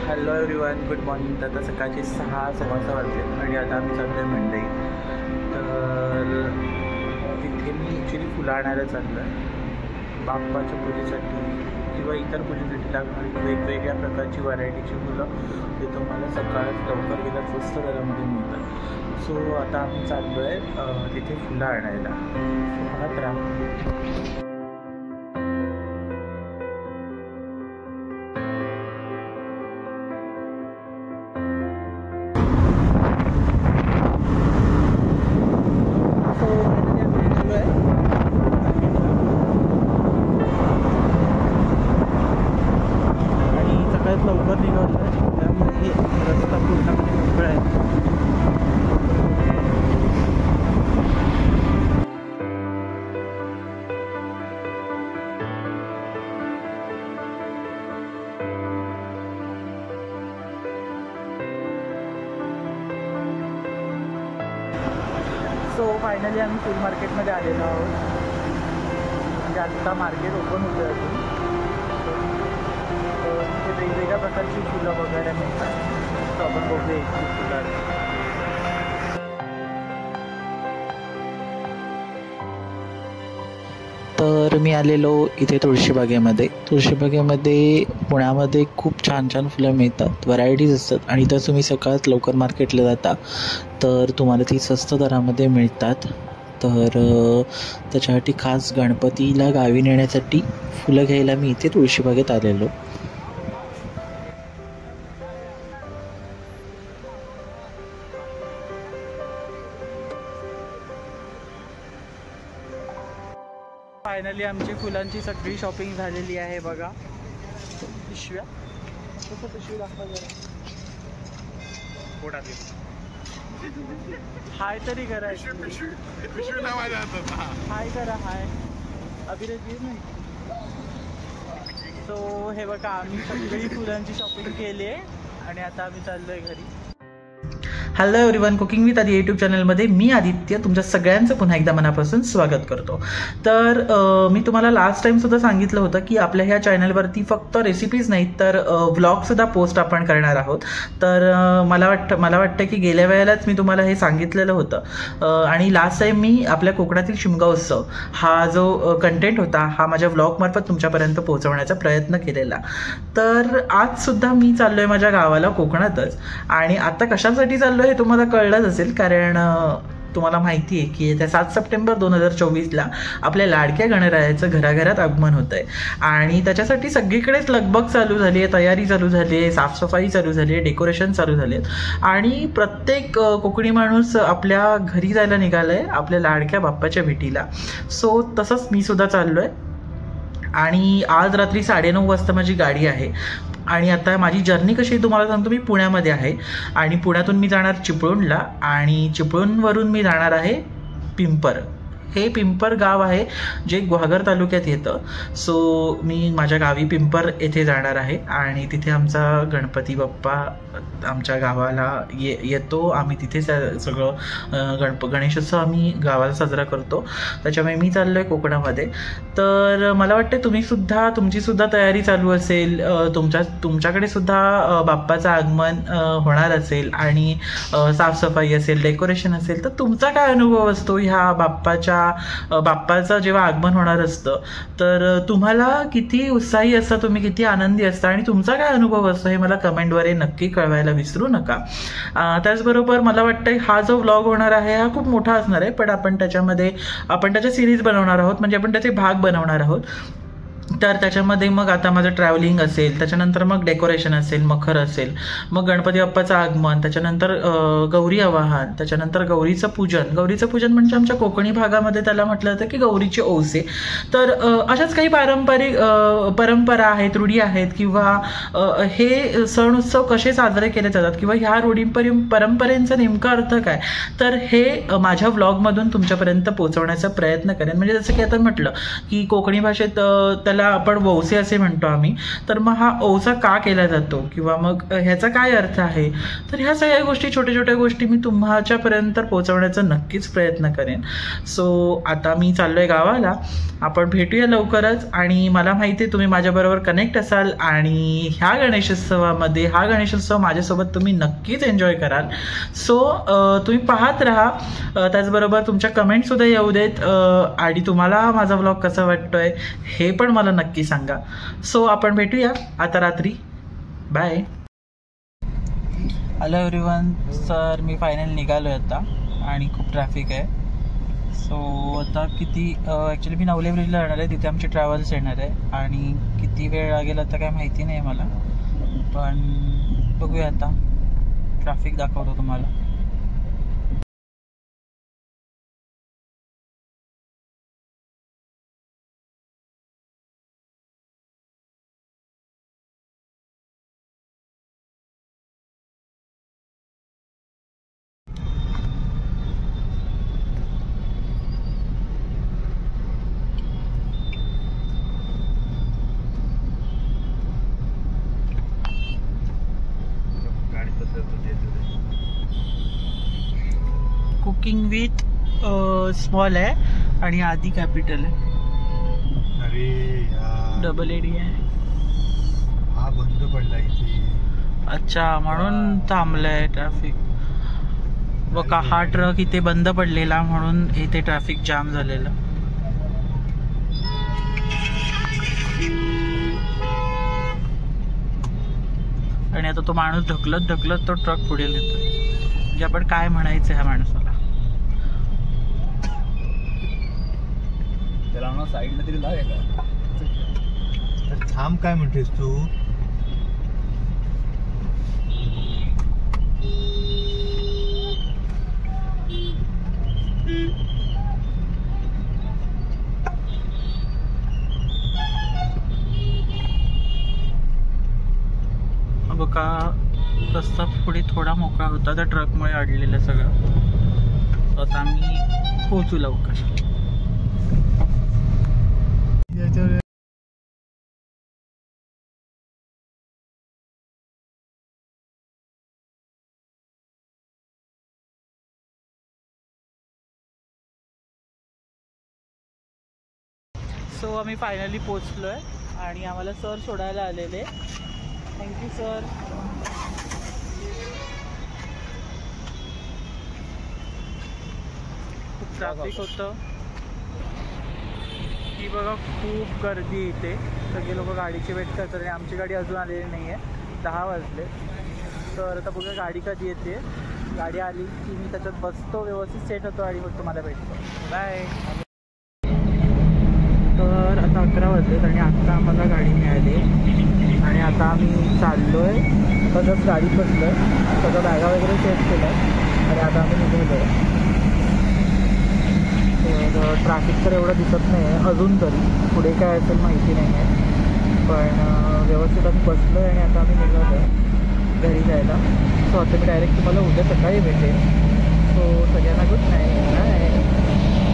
Hello everyone, good morning. तर आता सकाळचे 6:15 वाजले आणि आता आम्ही चाललो आहे मंडई. तर तिथे मी ॲक्च्युली फुलं आणायला चाललो आहे बाप्पाच्या पूजेसाठी किंवा इतर पूजेसाठी लागणारी वेगवेगळ्या प्रकारची व्हरायटीची फुलं ते तुम्हाला सकाळ लवकर गेल्यास स्वस्त दरामध्ये मिळतात. सो आता आम्ही चाललो आहे तिथे फुलं आणायला. पाहत राहा. लवकर निघालो आहे त्यामुळे रस्ता पूर्णपणे मोकळा आहे. सो फायनली आम्ही फुल मार्केटमध्ये आलेलो आहोत. म्हणजे आत्ता मार्केट ओपन होतं अजून. तिथे वेगवेगळ्या प्रकारची फुलं वगैरे मिळतात. तर आपण बघूया इथली फुलं. तर मी आलेलो इथे तुळशीबागेमध्ये. तुळशीबागेमध्ये पुण्यामध्ये खूप छान छान फुलं मिळतात, व्हरायटीज असतात आणि तर तुम्ही सकाळच लवकर मार्केटला जाता तर तुम्हाला ती स्वस्त दरामध्ये मिळतात. तर त्याच्यासाठी खास गणपतीला गावी नेण्यासाठी फुलं घ्यायला मी इथे तुळशीबागेत आलेलो. फायनली आमची फुलांची सगळी शॉपिंग झालेली आहे. बघा पिशव्या, कसं पिशवी दाखवा जरा. हाय तरी करा, हाय करा, हाय अभिनेत्री नाही. सो हे बघा आम्ही सगळी फुलांची शॉपिंग केली आहे आणि आता आम्ही चाललो आहे घरी. हॅलो एव्हरीवन, कुकिंग विथ आदी यूट्यूब चॅनलमध्ये मी आदित्य तुमच्या सगळ्यांचं पुन्हा एकदा मनापासून स्वागत करतो. तर मी तुम्हाला लास्ट टाईमसुद्धा सांगितलं होतं की आपल्या ह्या चॅनलवरती फक्त रेसिपीज नाहीत तर व्लॉगसुद्धा पोस्ट आपण करणार आहोत. तर मला वाटतं की गेल्या वेळेलाच मी तुम्हाला हे सांगितलेलं होतं आणि लास्ट टाईम मी आपल्या कोकणातील शिमगा उत्सव हा जो कंटेंट होता हा माझ्या व्लॉगमार्फत तुमच्यापर्यंत पोहोचवण्याचा प्रयत्न केलेला. तर आजसुद्धा मी चाललो आहे माझ्या गावाला कोकणातच. आणि आता कशासाठी चाललो हे तुम्हाला कळलंच असेल, कारण तुम्हाला माहिती आहे की येत्या 7 सप्टेंबर 2024ला आपल्या लाडक्या गणरायाचं घराघरात आगमन होतं आहे आणि त्याच्यासाठी सगळीकडेच लगबग चालू झाली आहे, तयारी चालू झाली आहे, साफसफाई चालू झाली आहे, डेकोरेशन चालू झाले आहेत आणि प्रत्येक कोकणी माणूस आपल्या घरी जायला निघाला आहे आपल्या लाडक्या बाप्पाच्या भेटीला. सो तसंच मी सुद्धा चाललो आहे आणि आज रात्री 9:30 वाजता माझी गाडी आहे. आणि आता माझी जर्नी कशी तुम्हाला सांगतो. मी पुण्यामध्ये आहे आणि पुण्यातून मी जाणार चिपळूणला आणि चिपळूणवरून मी जाणार आहे पिंपर. हे पिंपर गाव आहे जे गुहागर तालुक्यात येतं. सो मी माझ्या गावी पिंपर येथे जाणार आहे आणि तिथे आमचा गणपती बाप्पा आमच्या गावाला येतो. आम्ही तिथे सगळं गणेशोत्सव आम्ही गावाला साजरा करतो. त्याच्यामुळे मी चाललो आहे कोकणामध्ये. तर मला वाटतं तुमचीसुद्धा तयारी चालू असेल, तुमच्याकडे सुद्धा बाप्पाचं आगमन होणार असेल आणि साफसफाई असेल, डेकोरेशन असेल. तर तुमचा काय अनुभव असतो ह्या बाप्पाचं जेव्हा आगमन होणार असतं तर तुम्हाला किती उत्साही असता, तुम्ही किती आनंदी असता आणि तुमचा काय अनुभव असतो हे मला कमेंटद्वारे नक्की कळवायला विसरू नका. त्याचबरोबर मला वाटतं हा जो व्लॉग होणार आहे हा खूप मोठा असणार आहे, पण आपण त्याच्या सिरीज बनवणार आहोत, म्हणजे आपण त्याचे भाग बनवणार आहोत. तर त्याच्यामध्ये मग आता माझं ट्रॅव्हलिंग असेल, त्याच्यानंतर मग डेकोरेशन असेल, मखर असेल, मग गणपती बाप्पाचं आगमन, त्याच्यानंतर गौरी आवाहन, त्याच्यानंतर गौरीचं पूजन म्हणजे आमच्या कोकणी भागामध्ये त्याला म्हटलं जातं की गौरीचे ओवसे. तर अशाच काही परंपरा आहेत, रूढी आहेत किंवा हे सण उत्सव कसे साजरे केले जातात किंवा ह्या परंपरेचा नेमका अर्थ काय, तर हे माझ्या व्लॉगमधून तुमच्यापर्यंत पोहोचवण्याचा प्रयत्न करेन. म्हणजे जसं की आता म्हटलं की कोकणी भाषेत ज्याला आपण वौसे असे म्हणतो आम्ही, तर मग हा औसा का केला जातो किंवा मग ह्याचा काय अर्थ आहे, तर ह्या सगळ्या गोष्टी, छोट्या छोट्या गोष्टी मी तुमच्यापर्यंत पोहोचवण्याचा नक्कीच प्रयत्न करेन. सो आता मी चाललो आहे गावाला. आपण भेटूया लवकरच. आणि मला माहिती आहे तुम्ही माझ्याबरोबर कनेक्ट असाल आणि ह्या गणेशोत्सवामध्ये, हा गणेशोत्सव माझ्यासोबत तुम्ही नक्कीच एन्जॉय कराल. सो तुम्ही पाहत राहा. त्याचबरोबर तुमच्या कमेंटसुद्धा येऊ देत आणि तुम्हाला माझा व्लॉग कसा वाटतोय हे पण मला नक्की सांगा. सो आपण भेटूया आता रात्री. बाय. Hello everyone. सर मी फायनल निघालो आहे आता आणि खूप ट्रॅफिक आहे. सो आता किती ॲक्च्युली मी नवले ब्रिजला जाणार आहे, तिथे आमची ट्रॅव्हल्स येणार आहे आणि किती वेळ लागेल आता काय माहिती नाही मला, पण बघूया आता. ट्रॅफिक दाखवतो तुम्हाला. कुकिंग विथ स्मॉल आहे आणि आधी कॅपिटल आहे. अरे यार, डबल एडी आहे. हा बंद पडला इथे. अच्छा, म्हणून थांबलंय ट्रॅफिक. बघा हा ट्रक इथे बंद पडलेला म्हणून इथे ट्रॅफिक जाम झालेलं. आणि आता तो माणूस ढकलत ढकलत तो ट्रक पुढे नेतोय. म्हणजे आपण काय म्हणायचं ह्या माणसाला. त्याला साईडला तरी लागेल का? तर थांब, काय म्हणतेस तू? बघा रस्ता पुढे थोडा मोकळा होता, त्या ट्रकमुळे अडलेलं सगळं. आता आम्ही पोहोचू लवकर. सो आम्ही फायनली पोचलो आहे आणि आम्हाला सर सोडायला आलेले. Thank you sir. खूप ट्रॅफिक होतं. ही बघा खूप गर्दी इथे. सगळे लोक गाडीची वेट करतात आणि आमची गाडी अजून आलेली नाही आहे. 10 वाजले. तर आता बघा गाडी कधी येते. गाडी आली की मी त्याच्यात बसतो, व्यवस्थित सेट होतो आणि मग तुम्हाला भेटतो. बाय. तर आता 11 वाजलेत आणि आत्ता आम्हाला गाडी मिळाली आणि आता आम्ही चाललो आहे. आता जस्ट गाडीत बसलो आहे, सगळं बॅगा वगैरे सेट केलं आणि आता आम्ही निघालो आहे. तर ट्रॅफिक तर एवढं दिसत नाही आहे अजून तरी. पुढे काय असेल माहिती नाही आहे, पण व्यवस्थित आम्ही बसलो आहे आणि आता आम्ही निघालो आहे घरी जायला. सो आता मी डायरेक्ट तुम्हाला उद्या सकाळी भेटेन. सो सगळ्यांना गुड नाईट. बाय.